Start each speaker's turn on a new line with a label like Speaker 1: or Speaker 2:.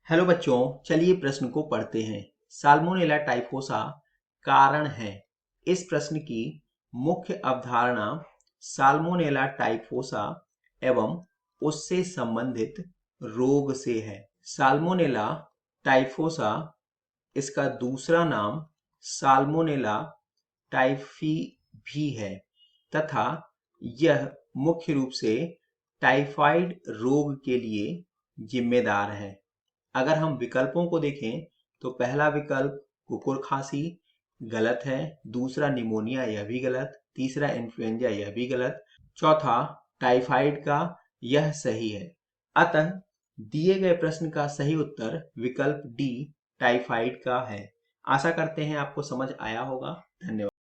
Speaker 1: Hello बच्चों, चलिए प्रश्न को पढ़ते हैं। साल्मोनेला टाइफोसा कारण है। इस प्रश्न की मुख्य अवधारणा साल्मोनेला टाइफोसा एवं उससे संबंधित रोग से है। साल्मोनेला टाइफोसा, इसका दूसरा नाम साल्मोनेला टाइफी भी है तथा यह मुख्य रूप से टाइफाइड रोग के लिए जिम्मेदार है। अगर हम विकल्पों को देखें तो पहला विकल्प कुकुर खांसी गलत है, दूसरा निमोनिया यह भी गलत, तीसरा इन्फ्लुएंजा यह भी गलत, चौथा टाइफाइड का यह सही है। अतः दिए गए प्रश्न का सही उत्तर विकल्प डी टाइफाइड का है। आशा करते हैं आपको समझ आया होगा। धन्यवाद।